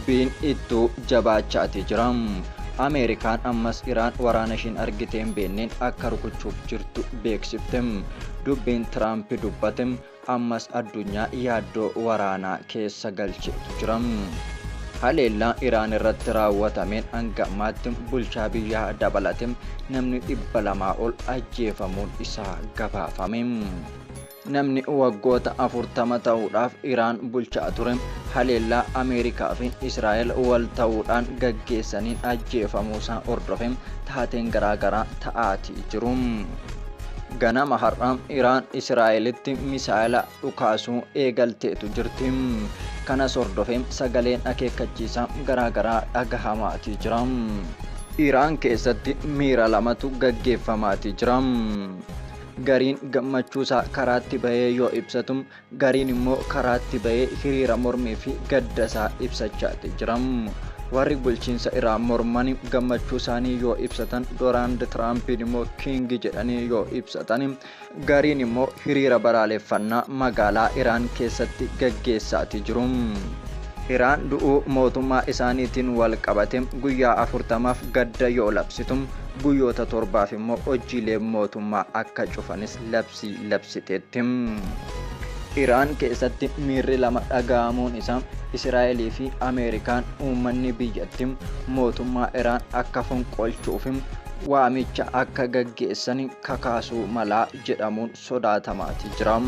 dubbiin ittuu jabaachaati jiram. Ameerikaan ammas Iraan waraana ishiin argitee hin beekneen akka rukuchuuf jirtu beeksiftem. Dubbiin Tiraamp dubbatem ammas addunyaa yaaddoo waraanaa keessa galcheetu jiram. Haleellaan Iraan irratti raawwatameen hanga ammaatti bulchaa biyyaa dabalatem namni 200 ol ajjeefamuun isaa gabaafame. Namni waggoota 40 ta'uudhaaf Iraan bulchaa ture haleellaa Ameerikaa fi Israa'el wal ta'uudhaan gaggeessaniin ajjeefamuu isaa hordofee taateen garaagaraa ta'aatii jiru. Ganama har'aa Iraan Israa'elitti misaa'ila dhukaasuu eegalteetu jirti. Kanas hordofee sagaleen akeekkachiisaa garaagaraa dhagahamaati jira. Iraan keessatti miira lamatu gaggeeffamaati jira. Gariin gammachuusaa karaatti bahee yoo ibsatu, gariin immoo karaatti bahee hiriira mormii fi gaddasaa ibsachaati jira. Warri bulchiinsa Iraan mormanii gammachuu isaanii yoo ibsatan, Doonaald Tiraampiin immoo kiingi jedhanii yoo ibsatan, gariin immoo hiriira balaaleffannaa magaalaa Iraan keessatti gaggeessaati jiru. Iraan du'uu mootummaa isaaniitiin wal qabate guyyaa 40f gadda yoo labsitu, guyyoota 7f immoo hojiilee mootummaa akka cufanis labsii labsiteetti. Iraan keessatti miirri lama dhaga'amuun isaa Israa'elii fi Ameerikaan uummanni biyyatti mootummaa Iraan akka fonqolchuuf waamicha akka gaggeessan kakaasuu malaa jedhamuun sodaatamaati jira.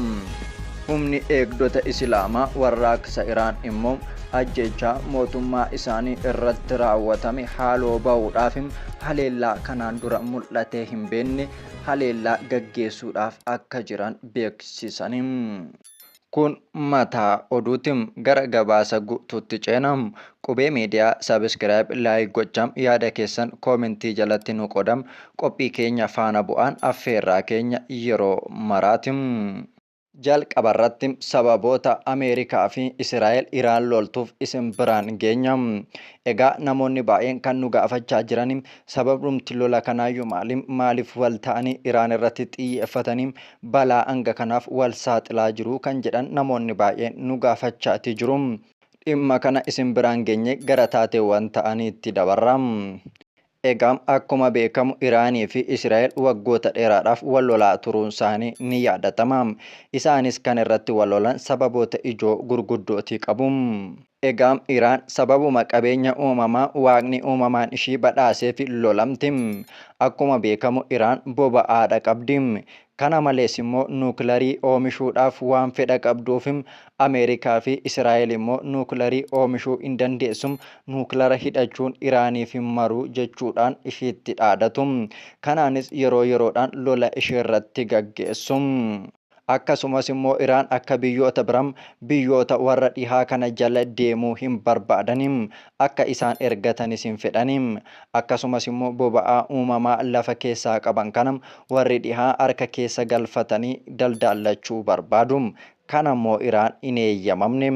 Humni eegdota Islaamaa warraaqsa Iraan immoo ajjechaa mootummaa isaanii irratti raawwatame haaloo ba'uudhaaf haleellaa kanaan dura mul'atee hin beekne haleellaa gaggeessuudhaaf akka jiran beeksisani. Kun mataa oduutiin gara gabaasa guutuutti ceenam. Qubee miidiyaa sabiskiraayib laayik gocham yaada keessan koomentii jalatti nu qodam. Qophii keenya faana bu'aan affeerraa keenya yeroo maraatim. Jalqabarratti sababoota Ameerikaa fi Israa'el Iraan loltuuf isin biraan geenyam. Egaa namoonni baay'een kan nu gaafachaa jiran sababumti lola kanaayyuu maaliif wal ta'anii Iraan irratti xiyyeeffatanii balaa hanga kanaaf wal saaxilaa jiru kan jedhan namoonni baay'een nu gaafachaati jiru. Dhimma kana isin biraan geenye gara taateewwan ta'aniitti dabarram. Egaa akkuma beekamu Iraanii fi Israa'el waggoota dheeraadhaaf wal lolaa turuun isaanii ni yaadatama. Isaanis kan irratti wal lolan sababoota ijoo gurguddootii qabu. Egaa Iraan sababuma qabeenya uumamaa waaqni uumamaan ishii badhaasee fi lolamti. Akkuma beekamu Iraan boba'aadha qabdi. Kana malees immoo nuukilarii oomishuudhaaf waan fedha qabduuf Ameerikaa fi Israa'el immoo nuukilarii oomishuu hin dandeessu. Nuukilara hidhachuun Iraaniif hin maru jechuudhaan ishiitti dhaadatu. Kanaanis yeroo yeroodhaan lola ishee irratti gaggeessu. Akkasumas immoo Iraan akka biyyoota biram biyyoota warra dhihaa kana jala deemuu hin barbaadan, akka isaan ergatanis hin fedhan. Akkasumas immoo boba'aa uumamaa lafa keessaa qaban kana warri dhihaa harka keessa galfatanii daldaallachuu barbaadu. Kana immoo Iraan hin eeyyamamne.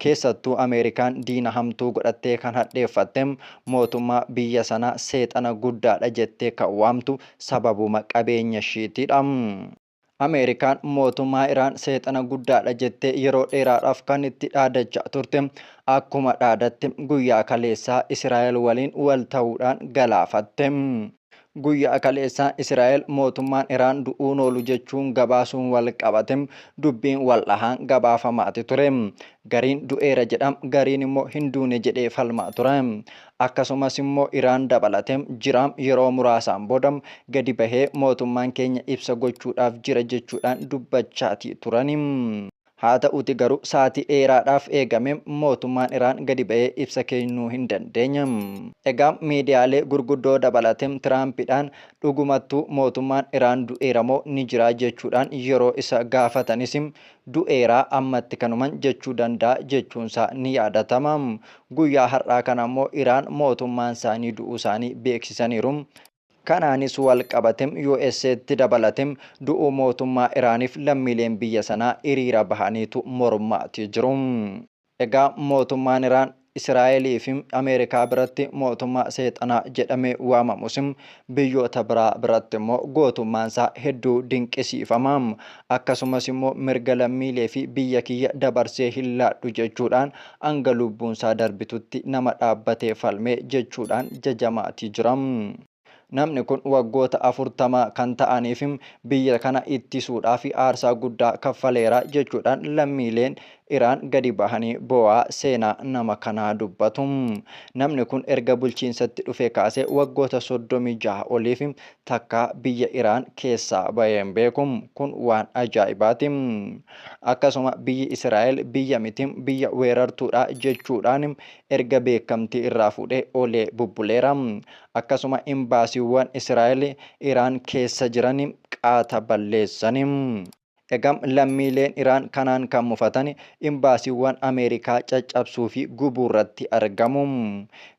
Keessattuu Ameerikaan diina hamtuu godhattee kan hadheeffatte mootummaa biyya sanaa seexana guddaadha jettee kan waamtu sababuma qabeenya ishiitidha. Ameerikaan mootummaa Iraan seexana guddaadha jettee yeroo dheeraadhaaf kan itti dhaadachaa turte. Akkuma dhaadatte guyyaa kaleessaa Israa'el waliin wal ta'uudhaan galaafatte. Guyyaa kaleessaa Israa'el mootummaan Iraan du'uun oolu jechuun gabaasuun wal qabate dubbiin wal dhahaan gabaafamaati ture. Gariin du'eera jedham, gariin immoo hin duune jedhee falmaa ture. Akkasumas immoo Iraan dabalatee jiraam yeroo muraasaan booda gadi bahee mootummaan keenya ibsa gochuudhaaf jira jechuudhaan dubbachaati turani. Haa ta'uuti garuu sa'aatii dheeraadhaaf eegame mootummaan Iraan gadi bahee ibsa kennuu hin dandeenye. Egaa miidiyaalee gurguddoo dabalatee Tiraampiidhaan dhugumattuu mootummaan Iraan du'eera moo ni jira jechuudhaan yeroo isa gaafatanis du'eeraa ammatti kanuman jechuu danda'a jechuunsaa ni yaadatama. Guyyaa har'aa kana immoo Iraan mootummaan isaanii du'uu isaanii beeksisaniiru. Kanaanis wal qabatem USA'tti dabalatem du'uu mootummaa Iraaniif lammiileen biyya sanaa hiriira bahaniitu mormaati jiru. Egaa mootummaan Iraan Israa'elii fi Ameerikaa biratti mootummaa seexanaa jedhamee waamamus biyyoota biraa biratti immoo gootummaansaa hedduu dinqisiifama. Akkasumas immoo mirga lammiilee fi biyya kiyya dabarsee hin laadhu jechuudhaan hanga lubbuunsaa darbitutti nama dhaabbatee falmee jechuudhaan jajamaatii jira. Namni kun waggoota 40 kan ta'aniif biyya kana ittisuudhaaf aarsaa guddaa kaffaleera jechuudhaan lammiileen Iraan gadi bahanii bo'aa seenaa nama kanaa dubbatu. Namni kun erga bulchiinsatti dhufee kaasee waggoota 36 oliif takka biyya Iraan keessaa bahee hin beeku. Kun waan ajaa'ibaati. Akkasuma biyyi Israa'el biyya miti biyya weerartuudha jechuudhaan erga beekamtii irraa fuudhee olee bubbuleera. Akkasuma imbaasiiwwan Israa'el Iraan keessa jiran qaata balleessani. Egam lammiileen Iraan kanaan kan mufatan imbaasiiwwan Ameerikaa caccabsuu fi gubuu irratti argamu.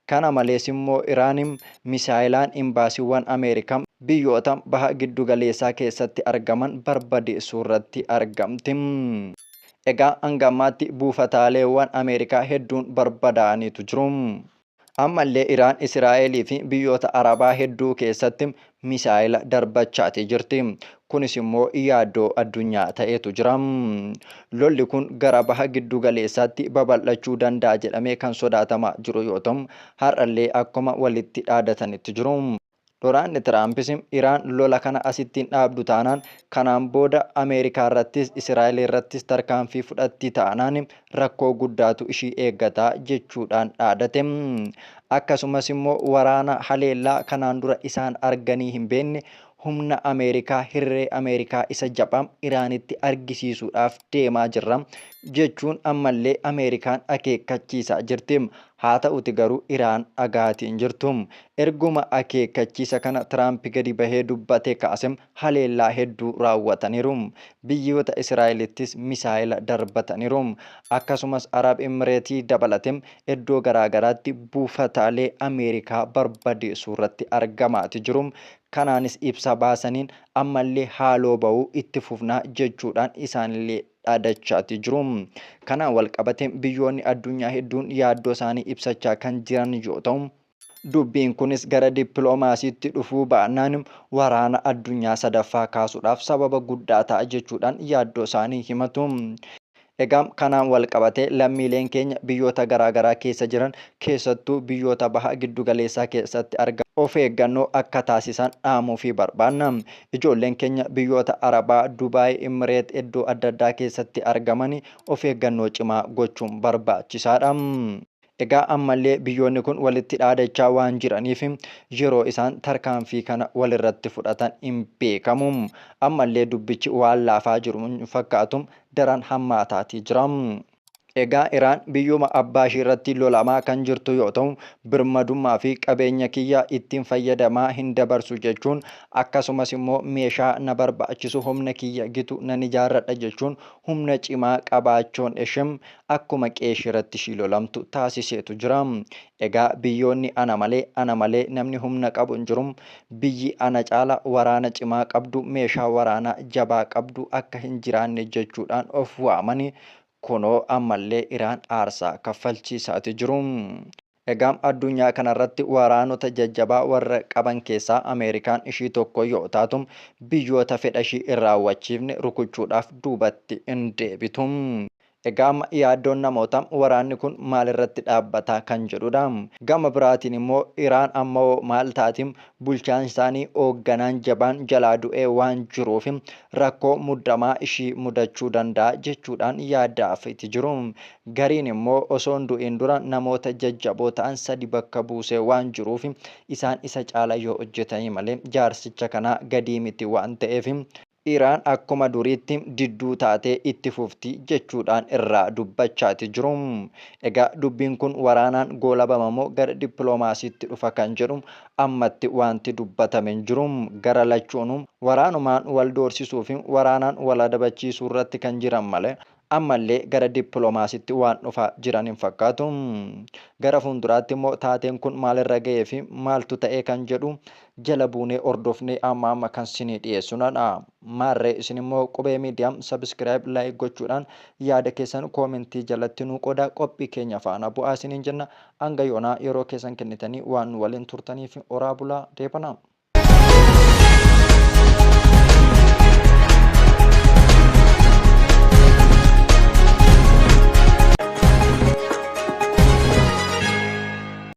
Kana malees immoo Iraan misaayilaan imbaasiiwwan Ameerikaa biyyoota baha giddugaleessaa keessatti argaman barbadeessuu irratti argamti. Egaa hanga ammaatti buufataaleewwan Ameerikaa hedduun barbadaa'aniitu jiru. Ammallee Iraan Israa'elii fi biyyoota Arabaa hedduu keessatti misaayila darbachaatii jirti. Kunis immoo yaaddoo addunyaa ta'etu jira. Lolli kun gara baha giddu galeessaatti babal'achuu danda'a jedhamee kan sodaatamaa jiru yoo ta'u, har'allee akkuma walitti dhaadatanitti jiru. Doonaald Tiraampis Iraan lola kana asittiin dhaabdu taanaan kanaan booda Ameerikaa irrattis Israa'el irrattis tarkaanfii fudhatti taanaan rakkoo guddaatu ishii eeggataa jechuudhaan dhaadate. Akkasumas immoo waraana haleellaa kanaan dura isaan arganii hin beekne humna Ameerikaa hirree Ameerikaa isa jabaa Iraanitti argisiisuudhaaf deemaa jirra jechuun ammallee Ameerikaan akeekkachiisaa jirti. Haa ta'uti garuu Iraan dhagaatiin jirtu. Erguma akeekkachiisa kana Tiraamp gadi bahee dubbate kaasem haleellaa hedduu raawwataniiru. Biyyoota Israa'elittis misaayila darbataniiru. Akkasumas Arab Imireetii dabalatem iddoo garaagaraatti buufataalee Ameerikaa barbadeessuu irratti argamaati jiru. Kanaanis ibsa baasaniin ammallee haaloo ba'uu itti fufnaa jechuudhaan isaanillee dhaadachaati jiru. Kanaan walqabatee biyyoonni addunyaa hedduun yaaddoo isaanii ibsachaa kan jiran yoo ta'u, dubbiin kunis gara dippiloomaasiitti dhufuu baannaan waraana addunyaa sadaffaa kaasuudhaaf sababa guddaa ta'a jechuudhaan yaaddoo isaanii himatu. Egaa kanaan walqabatee lammiileen keenya biyyoota garaagaraa keessa jiran keessattuu biyyoota baha giddugaleessaa keessatti argaman of eeggannoo akka taasisan dhaamuu fi barbaanna. Ijoolleen keenya biyyoota Arabaa, Dubaay, Imireet iddoo adda addaa keessatti argaman of eeggannoo cimaa gochuun barbaachisaadha. Egaa ammallee biyyoonni kun walitti dhaadachaa waan jiraniif yeroo isaan tarkaanfii kana walirratti fudhatan hin beekamu. Ammallee dubbichi waan laafaa jiru fakkaatu daran hammaataatii jira. Egaa Iraan biyyuma abbaa ishee irratti lolamaa kan jirtu yoo ta'u, birmadummaa fi qabeenya kiyya ittiin fayyadamaa hin dabarsu jechuun akkasumas immoo meeshaa na barbaachisu humna kiyya gitu nan ijaarradha jechuun humna cimaa qabaachuun ishee akkuma qeeshee irratti ishii lolamtu taasiseetu jira. Egaa biyyoonni ana malee namni humna qabu hin jiru. Biyyi ana caala waraana cimaa qabdu, meeshaa waraanaa jabaa qabdu akka hin jiraanne jechuudhaan of waamani. Kunoo ammallee Iraan aarsaa kaffalchiisaati jiru. Egaa addunyaa kanarratti waraanota jajjabaa warra qaban keessaa Ameerikaan ishii tokko yoo taatu biyyoota fedha ishii hin raawwachiifne rukuchuudhaaf duubatti hin deebitu. Egaa yaaddoon namoota waraanni kun maalirratti dhaabbataa kan jedhudha. Gama biraatiin immoo Iraan ammoo maal taatiin bulchaan isaanii hoogganaan jabaan jalaa du'ee waan jiruuf rakkoo muddamaa ishii mudachuu danda'a jechuudhaan yaaddaafiti jiru. Gariin immoo osoo hin du'in dura namoota jajjaboo ta'an 3 bakka buusee waan jiruuf isaan isa caala yoo hojjetanii malee jaarsicha kanaa gadii miti waan ta'eef Iraan akkuma duriitti didduu taatee itti fufti jechuudhaan irraa dubbachaati jiru. Egaa dubbiin kun waraanaan goolabamoo gara dippiloomaasiitti dhufa kan jedhu ammatti wanti dubbatame hin jiru. Gara lachuun waraanumaan wal doorsisuu fi waraanaan wal adabachiisuu irratti kan jiran malee ammallee gara dippiloomaasiitti waan dhufaa jiran hin fakkaatu. Gara fuulduraatti immoo taateen kun maalirra ga'ee fi maaltu ta'ee kan jedhu jala buunee hordofnee amma kan isinii dhiyeessuudha. Maarree isin immoo qubee miidiyaa sabiskiraayib laayik gochuudhaan yaada keessan koomentii jalatti nuu qodaa qophii keenya faana bu'aa isiniin jenna. Hanga yoonaa yeroo keessan kennitanii waan nu waliin turtaniif oraa bulaa deebanaa.